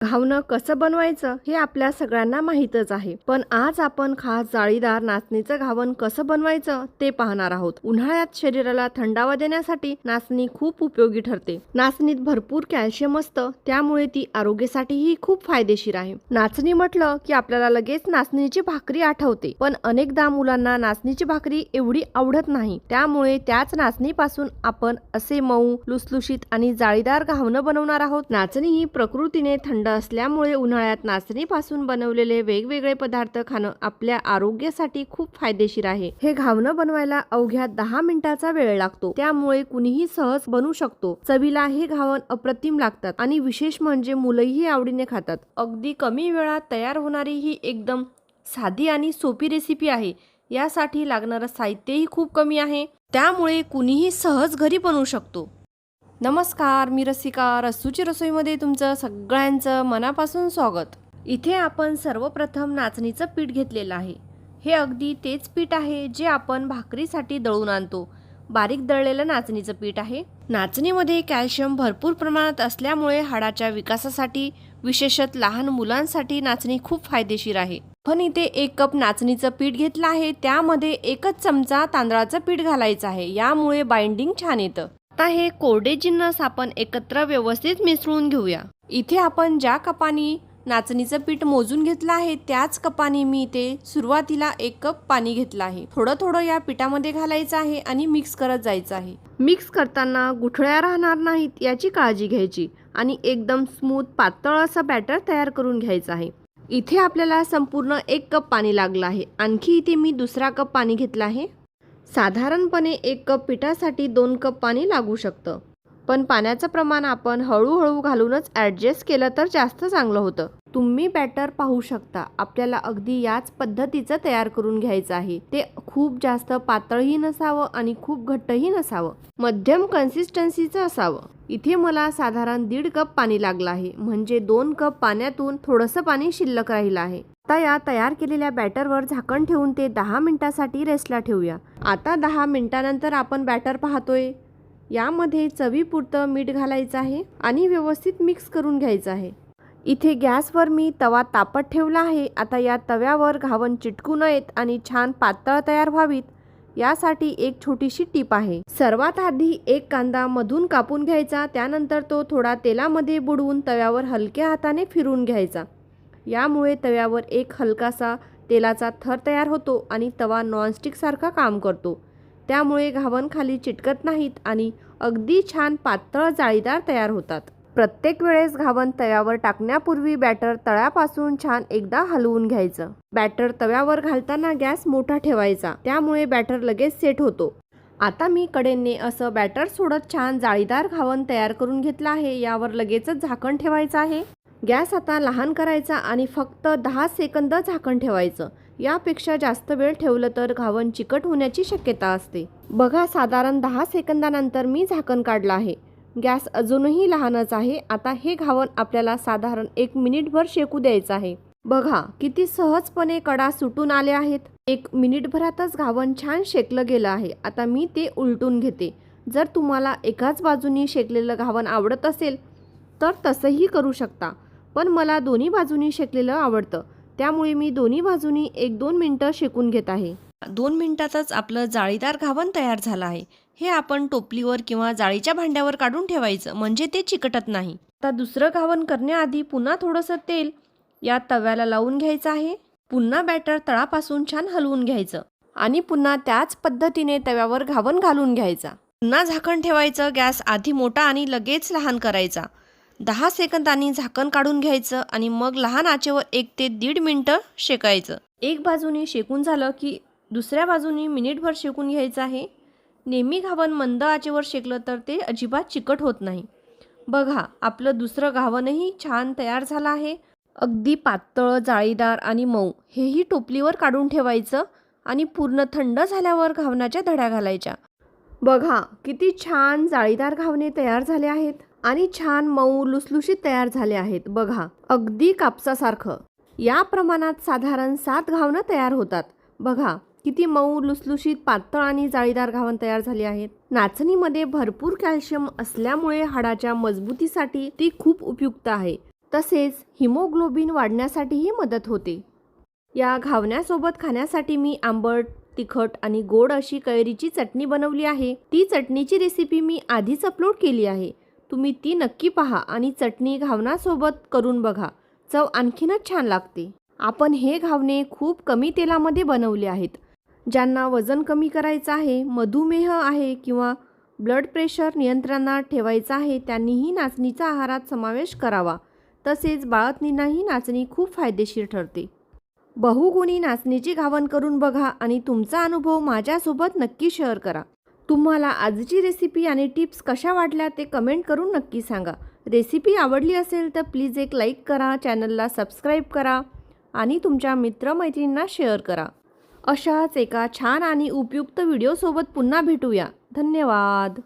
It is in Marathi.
घावणं कसं बनवायचं हे आपल्या सगळ्यांना माहीतच आहे, पण आज आपण खास जाळीदार नाचणीचं घावण कसं बनवायचं ते पाहणार आहोत। उन्हाळ्यात शरीराला थंडावा देण्यासाठी नाचणी खूप उपयोगी ठरते। नाचणीत भरपूर कॅल्शियम असतं, त्यामुळे ती आरोग्यासाठीही खूप फायदेशीर आहे। नाचणी म्हटलं की आपल्याला लगेच नाचणीची भाकरी आठवते, पण अनेकदा मुलांना नाचणीची भाकरी एवढी आवडत नाही, त्यामुळे त्याच नाचणीपासून आपण असे मऊ, लुसलुशीत आणि जाळीदार घावणं बनवणार आहोत। नाचणी ही प्रकृतीने थंड असल्यामुळे उन्हाळ्यात नाचणीपासून बनवलेले वेगवेगळे पदार्थ खाणं आपल्या आरोग्यासाठी खूप फायदेशीर आहे। हे घावणं बनवायला अवघ्या 10 मिनिटाचा वेळ लागतो, त्यामुळे कुणीही सहज बनवू शकतो। चवीला हे घावण अप्रतिम लागतात आणि विशेष म्हणजे मुलंही आवडीने खातात। अगदी कमी वेळात तयार होणारी ही एकदम साधी आणि सोपी रेसिपी आहे। यासाठी लागणारं साहित्यही खूप कमी आहे, त्यामुळे कुणीही सहज घरी बनवू शकतो। नमस्कार, मी रसिका। रसूची रसोईमध्ये तुमचं सगळ्यांचं मनापासून स्वागत। इथे आपण सर्वप्रथम नाचणीचं पीठ घेतलेलं आहे। हे अगदी तेच पीठ आहे जे आपण भाकरीसाठी दळून आणतो। बारीक दळलेलं नाचणीचं पीठ आहे। नाचणीमध्ये कॅल्शियम भरपूर प्रमाणात असल्यामुळे हाडाच्या विकासासाठी, विशेषतः लहान मुलांसाठी नाचणी खूप फायदेशीर आहे। पण इथे 1 कप नाचणीचं पीठ घेतलं आहे, त्यामध्ये 1 चमचा तांदळाचं पीठ घालायचं आहे, यामुळे बाइंडिंग छान येतं। आता हे कोरडे जिन्नस आपण एकत्र व्यवस्थित मिसळून घेऊया। इथे आपण ज्या कपानी नाचणीचं पीठ मोजून घेतलं आहे, त्याच कपानी मी इथे सुरुवातीला 1 कप पाणी घेतलं आहे। थोडं थोडं या पिठामध्ये घालायचं आहे आणि मिक्स करत जायचं आहे। मिक्स करताना गुठळ्या राहणार नाहीत याची काळजी घ्यायची आणि एकदम स्मूथ पातळ असं बॅटर तयार करून घ्यायचं आहे। इथे आपल्याला संपूर्ण 1 कप पाणी लागलं आहे। आणखी इथे मी दुसरा कप पाणी घेतला आहे। साधारणपणे 1 कप पिठासाठी 2 कप पाणी लागू शकतं, पण पाण्याचं प्रमाण आपण हळूहळू घालूनच ॲडजस्ट केलं तर जास्त चांगलं होतं। तुम्ही बॅटर पाहू शकता, आपल्याला अगदी याच पद्धतीचं तयार करून घ्यायचं आहे। ते खूप जास्त पातळही नसावं आणि खूप घट्टही नसावं, मध्यम कन्सिस्टन्सीचं असावं। इथे मला साधारण 1.5 कप पाणी लागलं आहे, म्हणजे 2 कप पाण्यातून थोडंसं पाणी शिल्लक राहिलं आहे। आता या तयार केलेल्या बॅटरवर झाकण ठेवून ते 10 मिनिटांसाठी रेस्टला ठेवूया। आता 10 मिनिटांनंतर आपण बॅटर पाहतोय। यामध्ये चवीपुरतं मीठ घालायचं आहे आणि व्यवस्थित मिक्स करून घ्यायचं आहे। इथे गॅसवर मी तवा तापत ठेवला आहे। आता या तव्यावर घावण चिटकू नयेत आणि छान पातळ तयार व्हावीत, यासाठी एक छोटीशी टीप आहे। सर्वात आधी 1 कांदा मधून कापून घ्यायचा, त्यानंतर तो थोडा तेलामध्ये बुडवून तव्यावर हलक्या हाताने फिरवून घ्यायचा। यामुळे तव्यावर एक हलकासा तेलाचा थर तयार होतो आणि तवा नॉनस्टिक सारखा काम करतो, त्यामुळे घावण खाली चिटकत नाहीत आणि अगदी छान पातळ जाळीदार तयार होतात। प्रत्येक वेळेस घावण तव्यावर टाकण्यापूर्वी बॅटर तळ्यापासून छान एकदा हलवून घ्यायचं। बॅटर तव्यावर घालताना गॅस मोठा ठेवायचा, त्यामुळे बॅटर लगेच सेट होतो। आता मी कडेने असं बॅटर सोडत छान जाळीदार घावण तयार करून घेतलं आहे। यावर लगेचच झाकण ठेवायचं आहे। गॅस आता लहान करायचा आणि फक्त 10 सेकंद झाकण ठेवायचं। यापेक्षा जास्त वेळ ठेवलं तर घावण चिकट होण्याची शक्यता असते। बघा, साधारण 10 सेकंदानंतर मी झाकण काढलं आहे। गॅस अजूनही लहानच आहे। आता हे घावण आपल्याला साधारण 1 मिनिटभर शेकू द्यायचं आहे। बघा, किती सहजपणे कडा सुटून आले आहेत। 1 मिनिटभरातच घावण छान शेकलं गेलं आहे। आता मी ते उलटून घेते। जर तुम्हाला एकाच बाजूनी शेकलेलं घावण आवडत असेल तर तसंही करू शकता, पण मला दोन्ही बाजूनी शेकलेलं आवडतं, त्यामुळे मी दोन्ही बाजूनी 1-2 मिनिटं शेकून घेत आहे। 2 मिनिटातच आपलं जाळीदार घावण तयार झालं आहे। हे आपण टोपलीवर किंवा जाळीच्या भांड्यावर काढून ठेवायचं, म्हणजे ते चिकटत नाही। आता दुसरं घावण करण्याआधी पुन्हा थोडंसं तेल या तव्याला लावून घ्यायचं आहे। पुन्हा बॅटर तळापासून छान हलवून घ्यायचं आणि पुन्हा त्याच पद्धतीने तव्यावर घावण घालून घ्यायचा। पुन्हा झाकण ठेवायचं। गॅस आधी मोठा आणि लगेच लहान करायचा। 10 सेकंदांनी झाकण काढून घ्यायचं आणि मग लहान आचेवर 1 ते 1.5 मिनिटं शेकायचं। एक बाजूनी शेकून झालं की दुसऱ्या बाजूनी मिनिटभर शेकून घ्यायचं आहे। नेहमी घावण मंद आचेवर शेकलं तर ते अजिबात चिकट होत नाही। बघा, आपलं दुसरं घावणही छान तयार झालं आहे। अगदी पातळ, जाळीदार आणि मऊ। हेही टोपलीवर काढून ठेवायचं आणि पूर्ण थंड झाल्यावर घावणाच्या धड्या घालायच्या। बघा, किती छान जाळीदार घावणे तयार झाले आहेत आणि छान मऊ लुसलुशीत तयार झाले आहेत। बघा, अगदी कापसासारखं। या प्रमाणात साधारण 7 घावणं तयार होतात। बघा, किती मऊ लुसलुशीत पातळ आणि जाळीदार घावण तयार झाली आहेत। नाचणीमध्ये भरपूर कॅल्शियम असल्यामुळे हाडाच्या मजबूतीसाठी ती खूप उपयुक्त आहे। तसेच हिमोग्लोबिन वाढण्यासाठीही मदत होते. या घावण्यासोबत खाण्यासाठी मी आंबट, तिखट आणि गोड अशी कैरीची चटणी बनवली आहे. ती चटणीची रेसिपी मी आधीच अपलोड केली आहे. तुम्ही ती नक्की पहा आणि चटणी घावण्यासोबत करून बघा. चव आणखीनच छान लागते. आपण हे घावणे खूप कमी तेलामध्ये बनवले आहेत. ज्यांना वजन कमी करायचं आहे, मधुमेह आहे किंवा ब्लड प्रेशर नियंत्रणात ठेवायचं आहे, त्यांनीही नाचणीचा आहारात समावेश करावा. तसेच बाळंतीणींनाही नाचणी खूप फायदेशीर ठरते. बहुगुणी नाचणीची घावन करून बघा आणि तुमचा अनुभव माझ्यासोबत नक्की शेअर करा. तुम्हाला आजची रेसिपी आणि टिप्स कशा वाटल्या ते कमेंट करून नक्की सांगा. रेसिपी आवडली असेल तर प्लीज एक लाईक करा, चॅनलला सबस्क्राईब करा आणि तुमच्या मित्रमैत्रिणींना शेअर करा. अशाच एका छान आणि उपयुक्त व्हिडिओसोबत पुन्हा भेटूया. धन्यवाद.